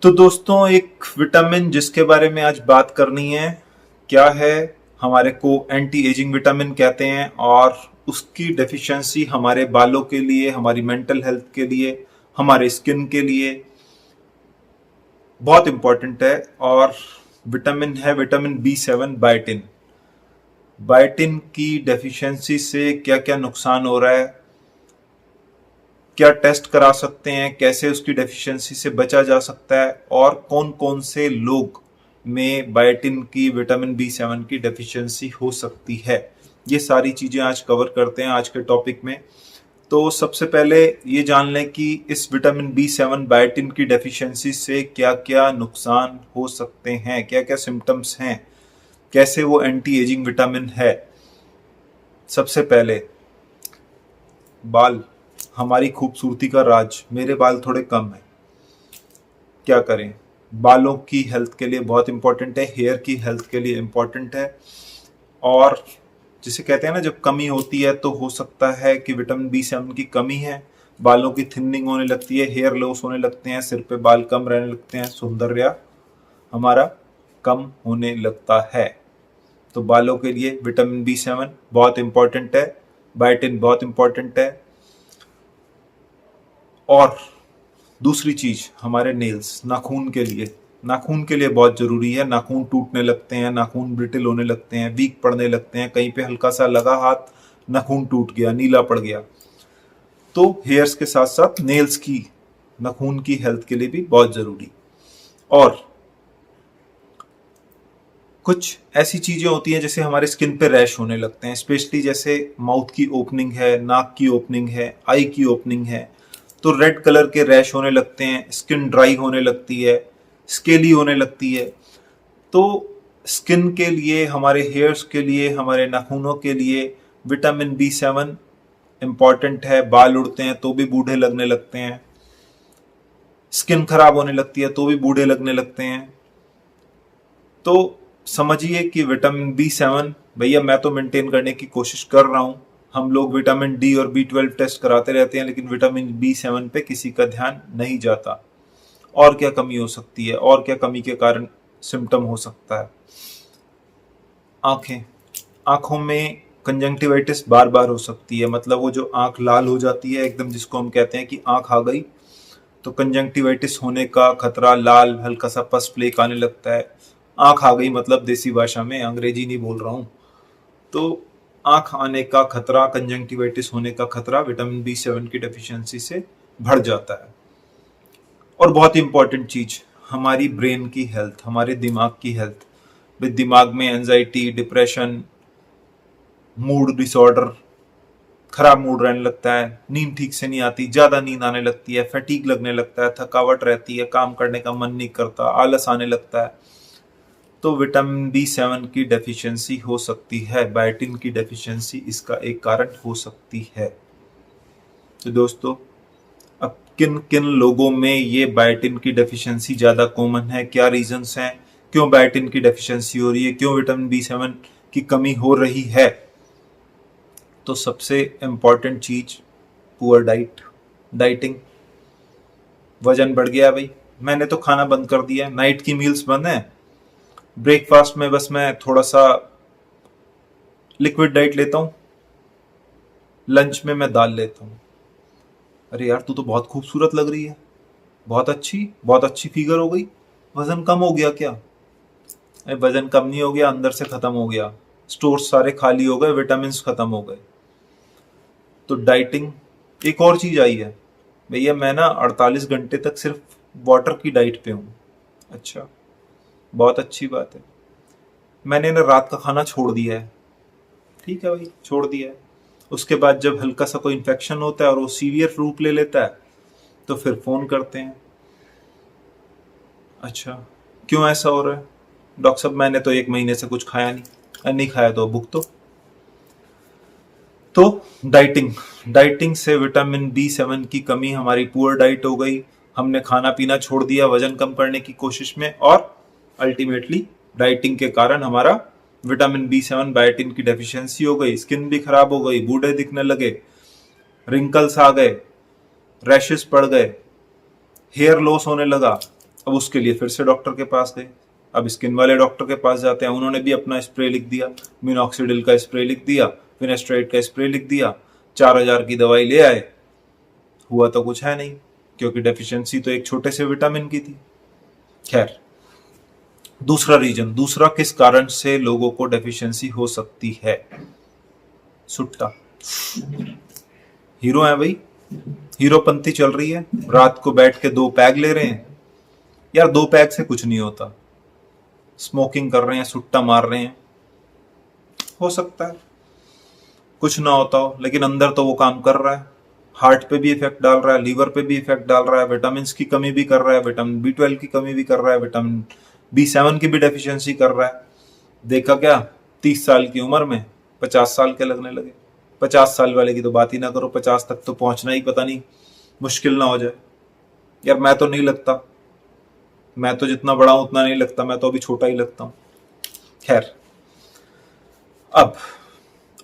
तो दोस्तों, एक विटामिन जिसके बारे में आज बात करनी है, क्या है, हमारे को एंटी एजिंग विटामिन कहते हैं और उसकी डेफिशिएंसी हमारे बालों के लिए, हमारी मेंटल हेल्थ के लिए, हमारे स्किन के लिए बहुत इंपॉर्टेंट है। और विटामिन है विटामिन B7 बायोटिन। बायोटिन की डेफिशिएंसी से क्या क्या नुकसान हो रहा है, क्या टेस्ट करा सकते हैं, कैसे उसकी डेफिशिएंसी से बचा जा सकता है और कौन कौन से लोग में बायोटिन की, विटामिन B7 की डेफिशिएंसी हो सकती है, ये सारी चीजें आज कवर करते हैं आज के टॉपिक में। तो सबसे पहले ये जान लें कि इस विटामिन B7 बायोटिन की डेफिशिएंसी से क्या क्या नुकसान हो सकते हैं, क्या क्या सिम्टम्स हैं, कैसे वो एंटी एजिंग विटामिन है। सबसे पहले बाल, हमारी खूबसूरती का राज। मेरे बाल थोड़े कम हैं, क्या करें। बालों की हेल्थ के लिए बहुत इंपॉर्टेंट है, हेयर की हेल्थ के लिए इंपॉर्टेंट है। और जिसे कहते हैं ना, जब कमी होती है तो हो सकता है कि विटामिन B7 की कमी है, बालों की थिनिंग होने लगती है, हेयर लॉस होने लगते हैं, सिर पे बाल कम रहने लगते हैं, सौंदर्य हमारा कम होने लगता है। तो बालों के लिए विटामिन B7 बहुत इंपॉर्टेंट है, बायोटिन बहुत इंपॉर्टेंट है। और दूसरी चीज, हमारे नेल्स, नाखून के लिए, नाखून के लिए बहुत जरूरी है। नाखून टूटने लगते हैं, नाखून ब्रिटिल होने लगते हैं, वीक पड़ने लगते हैं, कहीं पे हल्का सा लगा हाथ, नाखून टूट गया, नीला पड़ गया। तो हेयर्स के साथ साथ नेल्स की, नाखून की हेल्थ के लिए भी बहुत जरूरी। और कुछ ऐसी चीजें होती हैं जैसे हमारे स्किन पे रैश होने लगते हैं, स्पेशली जैसे माउथ की ओपनिंग है, नाक की ओपनिंग है, आई की ओपनिंग है, तो रेड कलर के रैश होने लगते हैं, स्किन ड्राई होने लगती है, स्केली होने लगती है। तो स्किन के लिए, हमारे हेयर्स के लिए, हमारे नाखूनों के लिए विटामिन B7 इंपॉर्टेंट है। बाल उड़ते हैं तो भी बूढ़े लगने लगते हैं, स्किन खराब होने लगती है तो भी बूढ़े लगने लगते हैं। तो समझिए कि विटामिन B7, भैया मैं तो मेंटेन करने की कोशिश कर रहा हूं। हम लोग विटामिन D और B12 टेस्ट कराते रहते हैं, लेकिन विटामिन B7 पे किसी का ध्यान नहीं जाता। और क्या कमी हो सकती है, और क्या कमी के कारण सिम्टम हो सकता है। आंखें, आंखों में कंजंक्टिवाइटिस बार बार हो सकती है, मतलब वो जो आंख लाल हो जाती है एकदम, जिसको हम कहते हैं कि आंख आ गई, तो कंजंक्टिवाइटिस होने का खतरा, लाल हल्का सा पस फ्लेक आने लगता है। आंख आ गई मतलब देसी भाषा में, अंग्रेजी नहीं बोल रहा हूं। तो आंख आने का खतरा, कंजंक्टिवाइटिस होने का खतरा विटामिन B7 की डेफिशिएंसी से बढ़ जाता है। और बहुत ही इंपॉर्टेंट चीज, हमारी ब्रेन की हेल्थ, हमारे दिमाग की हेल्थ। दिमाग में एंजाइटी, डिप्रेशन, मूड डिसऑर्डर, खराब मूड रहने लगता है, नींद ठीक से नहीं आती, ज्यादा नींद आने लगती है, फटीग लगने लगता है, थकावट रहती है, काम करने का मन नहीं करता, आलस आने लगता है। तो विटामिन B7 की डेफिशिएंसी हो सकती है, बायोटिन की डेफिशिएंसी इसका एक कारण हो सकती है। तो दोस्तों, अब किन किन लोगों में ये बायोटिन की डेफिशिएंसी ज्यादा कॉमन है, क्या रीजंस हैं, क्यों बायोटिन की डेफिशिएंसी हो रही है, क्यों विटामिन B7 की कमी हो रही है। तो सबसे इंपॉर्टेंट चीज, पुअर डाइट, डाइटिंग। वजन बढ़ गया भाई, मैंने तो खाना बंद कर दिया, नाइट की मील्स बंद है, ब्रेकफास्ट में बस मैं थोड़ा सा लिक्विड डाइट लेता हूँ, लंच में मैं दाल लेता हूँ। अरे यार, तू तो बहुत खूबसूरत लग रही है, बहुत अच्छी फिगर हो गई, वजन कम हो गया क्या। अरे वजन कम नहीं हो गया, अंदर से खत्म हो गया, स्टोर सारे खाली हो गए, विटामिन खत्म हो गए। तो डाइटिंग। एक और चीज आई है भैया, मैं ना 48 घंटे तक सिर्फ वाटर की डाइट पे हूँ। अच्छा, बहुत अच्छी बात है। मैंने ना रात का खाना छोड़ दिया है। ठीक है भाई, छोड़ दिया है। उसके बाद जब हल्का सा कोई इन्फेक्शन होता है और वो सीवियर रूप ले लेता है, तो फिर फोन करते हैं, अच्छा क्यों ऐसा हो रहा है डॉक्टर साहब, मैंने तो 1 महीने से कुछ खाया नहीं। नहीं खाया तो भुगतो। तो डाइटिंग, डाइटिंग से विटामिन B7 की कमी, हमारी पुअर डाइट हो गई, हमने खाना पीना छोड़ दिया वजन कम करने की कोशिश में, और अल्टीमेटली डाइटिंग के कारण हमारा विटामिन B7 बायोटिन की डेफिशिएंसी हो गई, स्किन भी खराब हो गई, बूढ़े दिखने लगे, रिंकल्स आ गए, रैशेस पड़ गए, हेयर लॉस होने लगा, अब उसके लिए फिर से डॉक्टर के पास गए। अब स्किन वाले डॉक्टर के पास जाते हैं, उन्होंने भी अपना स्प्रे लिख दिया, मिनॉक्सिडिल का स्प्रे लिख दिया, फिनेस्ट्राइड का स्प्रे लिख दिया, 4,000 की दवाई ले आए, हुआ तो कुछ है नहीं, क्योंकि डेफिशिएंसी तो एक छोटे से विटामिन की थी। खैर, दूसरा रीजन, दूसरा किस कारण से लोगों को डेफिशिएंसी हो सकती है? सुट्टा। हीरो है भाई, हीरोपंती चल रही है, रात को बैठ के 2 पैग ले रहे हैं। यार 2 पैग से कुछ नहीं होता, स्मोकिंग कर रहे हैं, सुट्टा मार रहे हैं, हो सकता है कुछ ना होता हो, लेकिन अंदर तो वो काम कर रहा है, हार्ट पे भी इफेक्ट डाल रहा है, लीवर पे भी इफेक्ट डाल रहा है, विटामिन की कमी भी कर रहा है, विटामिन B12 की कमी भी कर रहा है, विटामिन B7 की भी डेफिशिएंसी कर रहा है। देखा क्या, 30 साल की उम्र में 50 साल के लगने लगे। 50 साल वाले की तो बात ही ना करो, 50 तक तो पहुंचना ही पता नहीं मुश्किल ना हो जाए। यार मैं तो नहीं लगता, मैं तो जितना बड़ा हूं उतना नहीं लगता, मैं तो अभी छोटा ही लगता हूं। खैर, अब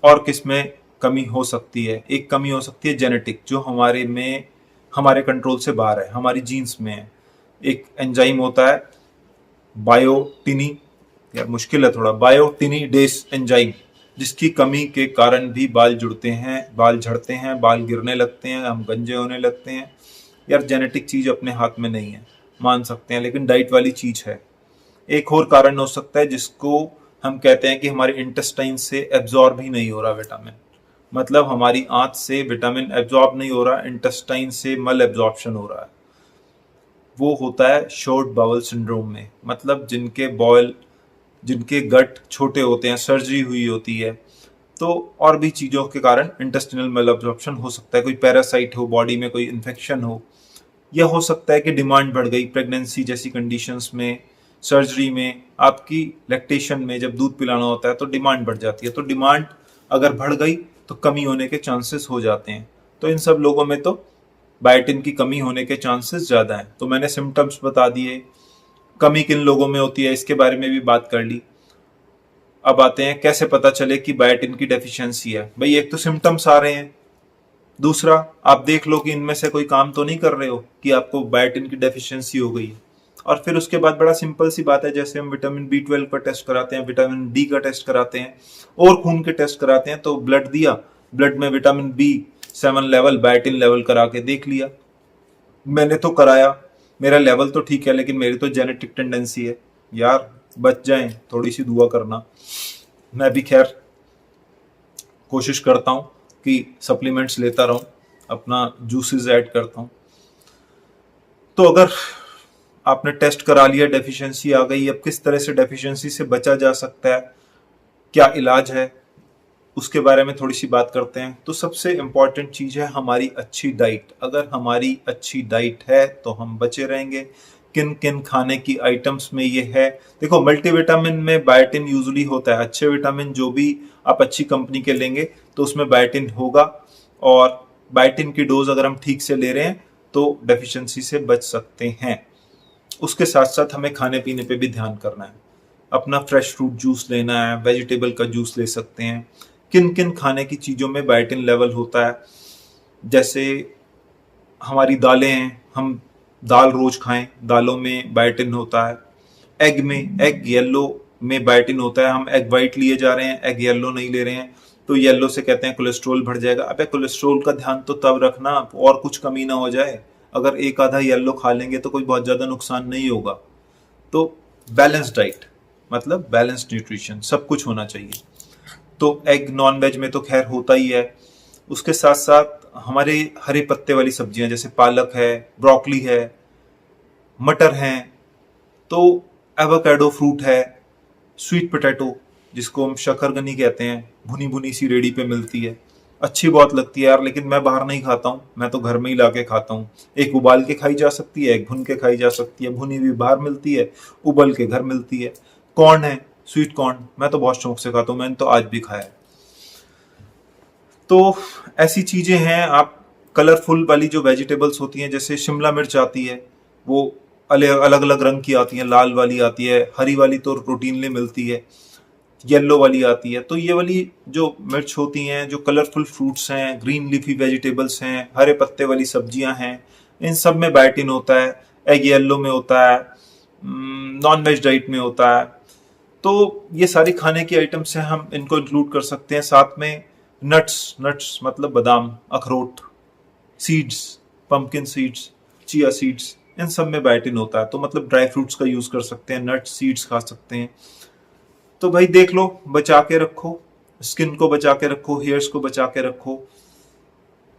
और किस में कमी हो सकती है? एक कमी हो सकती है जेनेटिक, जो हमारे में, हमारे कंट्रोल से बाहर है, हमारी जीन्स में है। एक एंजाइम होता है बायोटिनी, यार मुश्किल है थोड़ा, बायोटिनिडेस एंजाइम, जिसकी कमी के कारण भी बाल जुड़ते हैं, बाल झड़ते हैं, बाल गिरने लगते हैं, हम गंजे होने लगते हैं। यार जेनेटिक चीज अपने हाथ में नहीं है, मान सकते हैं, लेकिन डाइट वाली चीज है। एक और कारण हो सकता है जिसको हम कहते हैं कि हमारे इंटेस्टाइन से एब्जॉर्ब ही नहीं हो रहा विटामिन, मतलब हमारी आंत से विटामिन एब्जॉर्ब नहीं हो रहा, इंटेस्टाइन से मल एब्जॉर्प्शन हो रहा है। वो होता है शॉर्ट बाउल सिंड्रोम में, मतलब जिनके गट छोटे होते हैं, सर्जरी हुई होती है, तो और भी चीजों के कारण इंटेस्टिनल मल एब्जॉर्प्शन हो सकता है, कोई पैरासाइट हो बॉडी में, कोई इन्फेक्शन हो, यह हो सकता है कि डिमांड बढ़ गई प्रेगनेंसी जैसी कंडीशंस में, सर्जरी में, आपकी लैक्टेशन में जब दूध पिलाना होता है तो डिमांड बढ़ जाती है। तो डिमांड अगर बढ़ गई तो कमी होने के चांसेस हो जाते हैं। तो इन सब लोगों में तो बायोटिन की कमी होने के चांसेस ज्यादा हैं। तो मैंने सिम्टम्स बता दिए, कमी किन लोगों में होती है इसके बारे में भी बात कर ली। अब आते हैं कैसे पता चले कि बायोटिन की डेफिशिएंसी है। भाई एक तो सिम्टम्स आ रहे हैं, दूसरा आप देख लो कि इनमें से कोई काम तो नहीं कर रहे हो कि आपको बायोटिन की डेफिशिएंसी हो गई है। और फिर उसके बाद बड़ा सिंपल सी बात है, जैसे हम विटामिन B12 का टेस्ट कराते हैं, विटामिन D का टेस्ट कराते हैं और खून के टेस्ट कराते हैं, तो ब्लड दिया, ब्लड में vitamin B7 level, biotin level करा के देख लिया। मैंने तो कराया, मेरा लेवल तो ठीक है, लेकिन मेरी तो जेनेटिक टेंडेंसी है। यार बच जाएं, थोड़ी सी दुआ करना। मैं भी खैर कोशिश करता हूं कि सप्लीमेंट्स लेता रहूं, अपना जूसेस ऐड करता हूं। तो अगर आपने टेस्ट करा लिया, डेफिशिएंसी आ गई, अब किस तरह से डेफिशिएंसी से बचा जा सकता है, क्या इलाज है, उसके बारे में थोड़ी सी बात करते हैं। तो सबसे इंपॉर्टेंट चीज है हमारी अच्छी डाइट। अगर हमारी अच्छी डाइट है तो हम बचे रहेंगे। किन किन खाने की आइटम्स में ये है, देखो मल्टीविटामिन में बायोटिन यूजुअली होता है। अच्छे विटामिन जो भी आप अच्छी कंपनी के लेंगे तो उसमें बायोटिन होगा, और बायोटिन की डोज अगर हम ठीक से ले रहे हैं तो डेफिशिएंसी से बच सकते हैं। उसके साथ साथ हमें खाने पीने पे भी ध्यान करना है, अपना फ्रेश फ्रूट जूस लेना है, वेजिटेबल का जूस ले सकते हैं। किन किन खाने की चीज़ों में बायोटिन लेवल होता है, जैसे हमारी दालें हैं, हम दाल रोज खाएं, दालों में बायोटिन होता है। एग में, एग येलो में बायोटिन होता है। हम एग वाइट लिए जा रहे हैं, एग येलो नहीं ले रहे हैं, तो येलो से कहते हैं कोलेस्ट्रोल बढ़ जाएगा। अबे कोलेस्ट्रोल का ध्यान तो तब रखना और कुछ कमी ना हो जाए। अगर एक आधा येलो खा लेंगे तो कोई बहुत ज्यादा नुकसान नहीं होगा। तो बैलेंस डाइट मतलब बैलेंस न्यूट्रिशन, सब कुछ होना चाहिए। तो एग नॉन वेज में तो खैर होता ही है। उसके साथ साथ हमारे हरे पत्ते वाली सब्जियां जैसे पालक है, ब्रोकली है, मटर हैं, तो एवोकाडो फ्रूट है, स्वीट पोटैटो जिसको हम शकरकंदी कहते हैं, भुनी भुनी सी रेडी पे मिलती है, अच्छी बहुत लगती है यार, लेकिन मैं बाहर नहीं खाता हूँ, मैं तो घर में ही लाके खाता हूँ। एक उबाल के खाई जा सकती है, एक भुन के खाई जा सकती है। भुनी हुई बाहर मिलती है, उबल के घर मिलती है। कॉर्न है, स्वीट कॉर्न, मैं तो बहुत शौक से खाता हूँ, मैंने तो आज भी खाया है। तो ऐसी चीजें हैं। आप कलरफुल वाली जो वेजिटेबल्स होती हैं, जैसे शिमला मिर्च आती है, वो अलग अलग रंग की आती है, लाल वाली आती है, हरी वाली तो रूटीनली मिलती है, येलो वाली आती है। तो ये वाली जो मिर्च होती हैं, जो कलरफुल फ्रूट्स हैं, ग्रीन लीफी वेजिटेबल्स हैं, हरे पत्ते वाली सब्जियां हैं, इन सब में बायोटिन होता है। एग येलो में होता है, नॉन वेज डाइट में होता है। तो ये सारी खाने की आइटम्स हैं, हम इनको इंक्लूड कर सकते हैं। साथ में नट्स मतलब बादाम, अखरोट, seeds, pumpkin seeds, chia seeds, इन सब में बायोटिन होता है। तो मतलब ड्राई फ्रूट्स का यूज कर सकते हैं, नट्स सीड्स खा सकते हैं। तो भाई देख लो, बचा के रखो, स्किन को बचा के रखो, हेयर्स को बचा के रखो।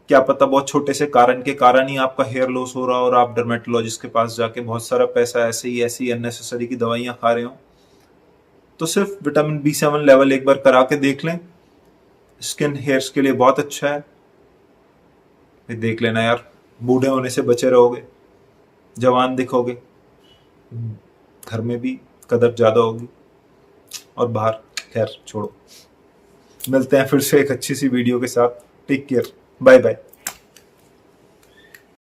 क्या पता बहुत छोटे से कारण के कारण ही आपका हेयर लॉस हो रहा हो और आप डर्मेटोलॉजिस्ट के पास जाके बहुत सारा पैसा ऐसी अननेसेसरी की दवाइयां खा रहे हो। तो सिर्फ विटामिन B7 लेवल एक बार करा के देख लें, स्किन हेयर्स के लिए बहुत अच्छा है। फिर देख लेना यार, बूढ़े होने से बचे रहोगे, जवान दिखोगे, घर में भी कदर ज्यादा होगी और बाहर, खैर छोड़ो। मिलते हैं फिर से एक अच्छी सी वीडियो के साथ। Take care, bye bye.